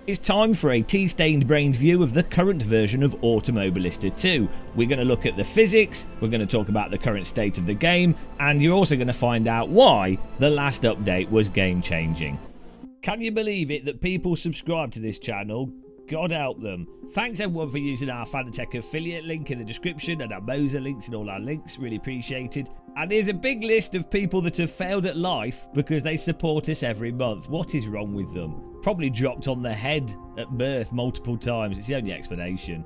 It's time for a tea-stained brained view of the current version of Automobilista 2. We're going to look at the physics, we're going to talk about the current state of the game, and you're also going to find out why the last update was game-changing. Can you believe it that people subscribe to this channel? God help them. Thanks everyone for using our Fanatec affiliate link in the description and our Moser links in all our links, really appreciated. And here's a big list of people that have failed at life because they support us every month. What is wrong with them? Probably dropped on the head at birth multiple times, it's the only explanation.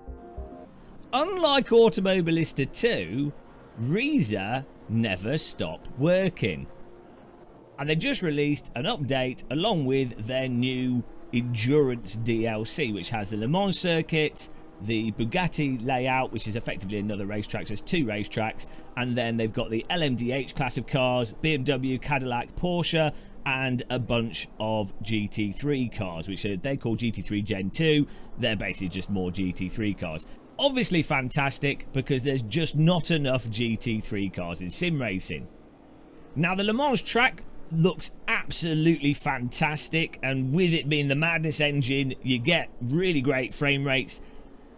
Unlike Automobilista 2, Reza never stopped working. And they just released an update along with their new Endurance DLC, which has the Le Mans circuit, the Bugatti layout, which is effectively another racetrack, so it's two racetracks, and then they've got the LMDH class of cars, BMW, Cadillac, Porsche, and a bunch of GT3 cars, which they call GT3 Gen 2. They're basically just more GT3 cars. Obviously fantastic, because there's just not enough GT3 cars in sim racing. Now the Le Mans track looks absolutely fantastic, and with it being the Madness engine, you get really great frame rates.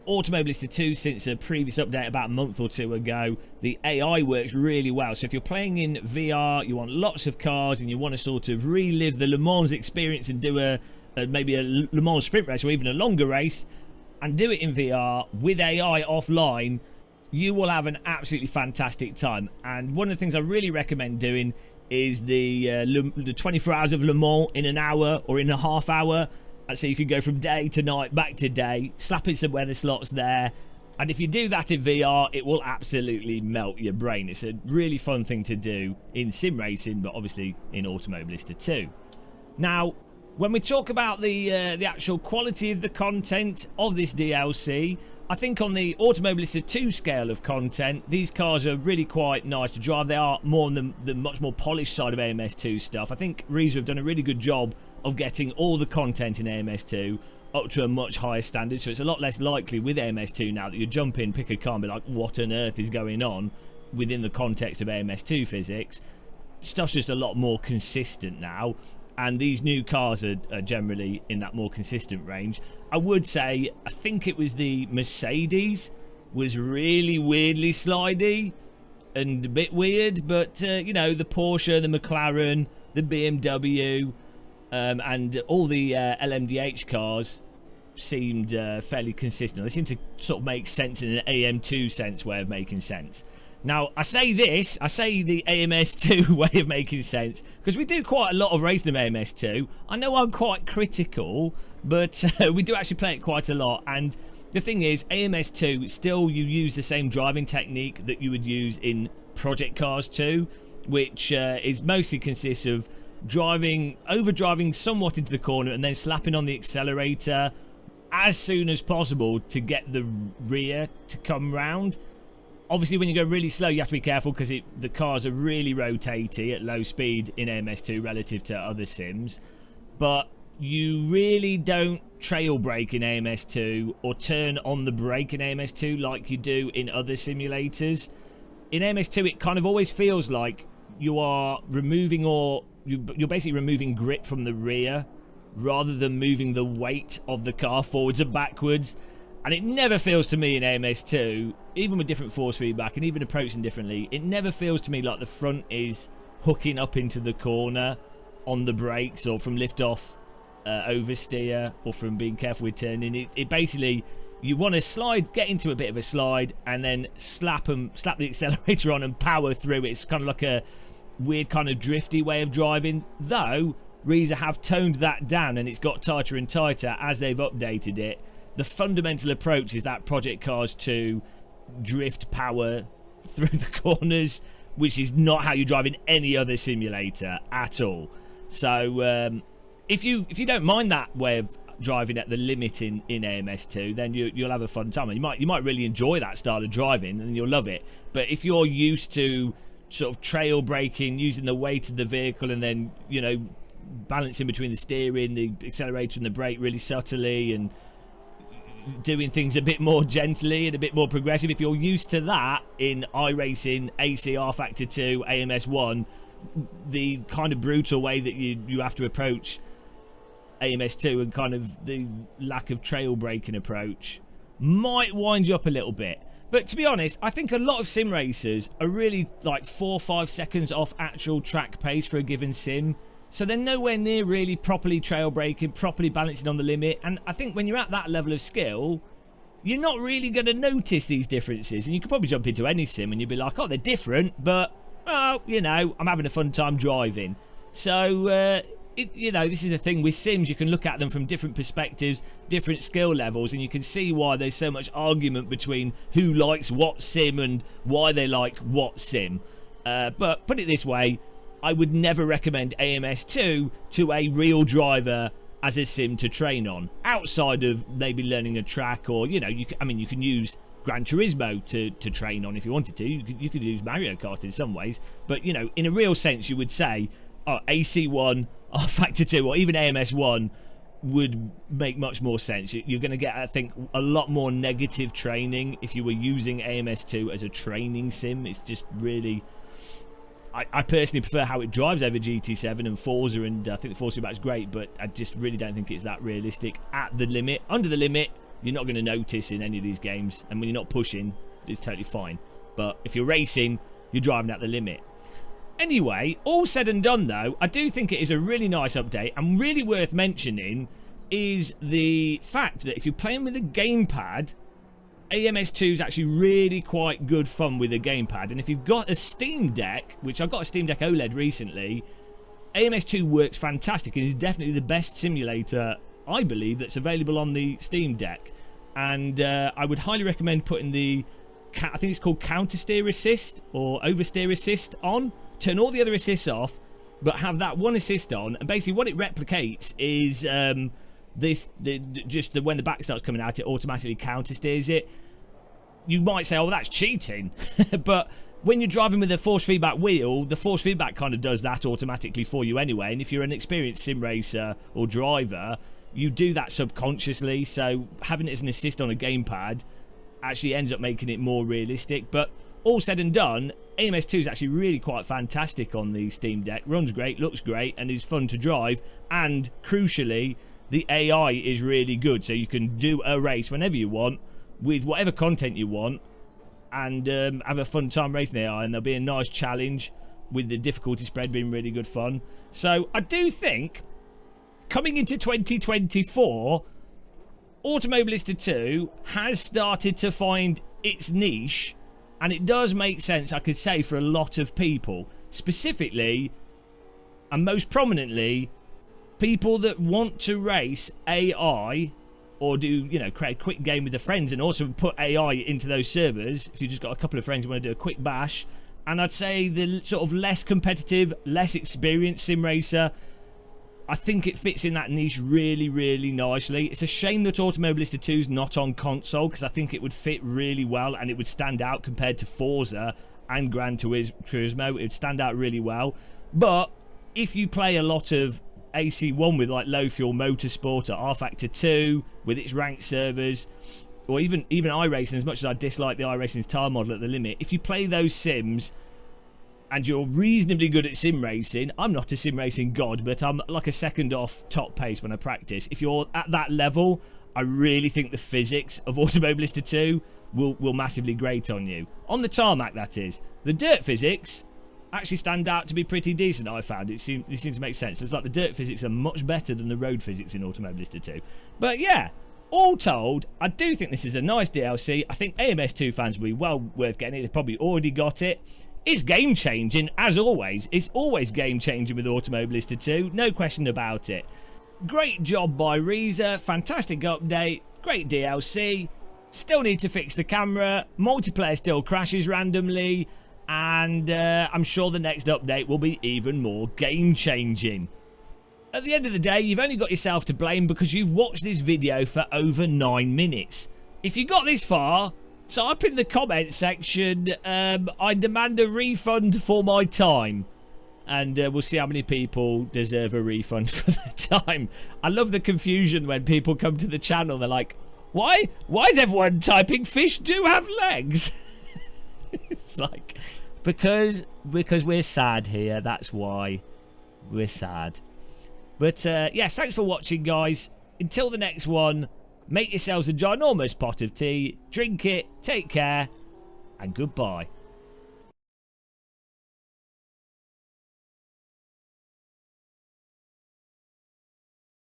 Automobilista 2, since a previous update about a month or two ago, the AI works really well. So if you're playing in VR, you want lots of cars and you want to sort of relive the Le Mans experience and do maybe a Le Mans sprint race or even a longer race, and do it in VR with AI offline, you will have an absolutely fantastic time. And one of the things I really recommend doing is the 24 hours of Le Mans in an hour or in a half hour. And so you can go from day to night, back to day, slap in some weather slots there. And if you do that in VR, it will absolutely melt your brain. It's a really fun thing to do in sim racing, but obviously in Automobilista 2. Now, when we talk about the actual quality of the content of this DLC, I think on the Automobilista 2 scale of content, these cars are really quite nice to drive. They are more on the much more polished side of AMS 2 stuff. I think Reza have done a really good job of getting all the content in AMS 2 up to a much higher standard, so it's a lot less likely with AMS 2 now that you jump in, pick a car and be like, what on earth is going on within the context of AMS 2 physics. Stuff's just a lot more consistent now, and these new cars are generally in that more consistent range. I would say, I think it was the Mercedes was really weirdly slidey and a bit weird, but you know, the Porsche, the McLaren, the BMW, and all the LMDH cars seemed fairly consistent. They seemed to sort of make sense in an AM2 sense way of making sense. Now, I say the AMS2 way of making sense, because we do quite a lot of racing of AMS2. I know I'm quite critical, but we do actually play it quite a lot. And the thing is, AMS2, still you use the same driving technique that you would use in Project Cars 2, which is mostly consists of overdriving somewhat into the corner and then slapping on the accelerator as soon as possible to get the rear to come round. Obviously, when you go really slow, you have to be careful because the cars are really rotaty at low speed in AMS2 relative to other sims. But you really don't trail brake in AMS2 or turn on the brake in AMS2 like you do in other simulators. In AMS2, it kind of always feels like you are removing you're basically removing grip from the rear rather than moving the weight of the car forwards and backwards. And it never feels to me in AMS2, even with different force feedback and even approaching differently, it never feels to me like the front is hooking up into the corner on the brakes or from lift-off oversteer or from being careful with turning. It basically, you want to slide, get into a bit of a slide and then slap the accelerator on and power through. It's kind of like a weird kind of drifty way of driving, though Reza have toned that down and it's got tighter and tighter as they've updated it. The fundamental approach is that Project Cars 2 drift power through the corners, which is not how you drive in any other simulator at all. So if you don't mind that way of driving at the limit in AMS2, then you'll have a fun time. And you might really enjoy that style of driving and you'll love it. But if you're used to sort of trail braking, using the weight of the vehicle and then, you know, balancing between the steering, the accelerator and the brake really subtly and doing things a bit more gently and a bit more progressive, if you're used to that in iRacing, ACR Factor 2, AMS1, the kind of brutal way that you have to approach AMS2 and kind of the lack of trail braking approach might wind you up a little bit. But to be honest, I think a lot of sim racers are really like 4 or 5 seconds off actual track pace for a given sim. So they're nowhere near really properly trail braking, properly balancing on the limit. And I think when you're at that level of skill, you're not really going to notice these differences. And you could probably jump into any sim and you'd be like, oh, they're different, but, well, you know, I'm having a fun time driving. So, you know, this is the thing with sims. You can look at them from different perspectives, different skill levels, and you can see why there's so much argument between who likes what sim and why they like what sim. But put it this way, I would never recommend AMS2 to a real driver as a sim to train on, outside of maybe learning a track, or, you know, I mean, you can use Gran Turismo to train on if you wanted to. You could use Mario Kart in some ways, but, you know, in a real sense, you would say, oh, AC1, Factor 2, or even AMS1 would make much more sense. You're going to get, I think, a lot more negative training if you were using AMS2 as a training sim. It's just really... I personally prefer how it drives over GT7 and Forza, and I think the Forza is great, but I just really don't think it's that realistic at the limit. Under the limit, you're not going to notice in any of these games, and when you're not pushing, it's totally fine. But if you're racing, you're driving at the limit. Anyway, all said and done though, I do think it is a really nice update, and really worth mentioning is the fact that if you're playing with a gamepad, AMS2 is actually really quite good fun with a gamepad. And if you've got a Steam Deck, which I've got a Steam Deck OLED recently, AMS2 works fantastic and is definitely the best simulator, I believe, that's available on the Steam Deck. And I would highly recommend putting the, I think it's called counter steer assist or oversteer assist on. Turn all the other assists off, but have that one assist on. And basically what it replicates is when the back starts coming out, it automatically counter steers it. You might say, oh, well, that's cheating. But when you're driving with a force feedback wheel, the force feedback kind of does that automatically for you anyway. And if you're an experienced sim racer or driver, you do that subconsciously. So having it as an assist on a gamepad actually ends up making it more realistic. But all said and done, AMS2 is actually really quite fantastic on the Steam Deck. Runs great, looks great, and is fun to drive. And crucially, the AI is really good, so you can do a race whenever you want with whatever content you want and have a fun time racing the AI, and there'll be a nice challenge with the difficulty spread being really good fun. So I do think coming into 2024, Automobilista 2 has started to find its niche, and it does make sense, I could say, for a lot of people, specifically and most prominently people that want to race AI, or do, you know, create a quick game with their friends and also put AI into those servers. If you've just got a couple of friends who want to do a quick bash. And I'd say the sort of less competitive, less experienced sim racer, I think it fits in that niche really, really nicely. It's a shame that Automobilista 2 is not on console, because I think it would fit really well and it would stand out compared to Forza and Gran Turismo. It would stand out really well. But if you play a lot of AC1 with like low fuel motorsport, or R-Factor 2 with its ranked servers, or even iRacing, as much as I dislike the iRacing's tire model at the limit, if you play those sims and you're reasonably good at sim racing, I'm not a sim racing god, but I'm like a second off top pace when I practice. If you're at that level, I really think the physics of Automobilista 2 will massively grate on you. On the tarmac, that is. The dirt physics actually stand out to be pretty decent, I found. It seems to make sense. It's like the dirt physics are much better than the road physics in Automobilista 2. But yeah, all told, I do think this is a nice DLC. I think AMS2 fans will be well worth getting it. They've probably already got it. It's game changing, as always. It's always game changing with Automobilista 2, no question about it. Great job by Reza, fantastic update, great DLC. Still need to fix the camera, multiplayer still crashes randomly, and I'm sure the next update will be even more game-changing. At the end of the day, you've only got yourself to blame because you've watched this video for over 9 minutes. If you got this far, type in the comment section, I demand a refund for my time. And we'll see how many people deserve a refund for their time. I love the confusion when people come to the channel. They're like, why is everyone typing fish do have legs? It's like, because we're sad here, that's why we're sad. But yes, thanks for watching, guys. Until the next one, make yourselves a ginormous pot of tea, drink it, take care, and goodbye.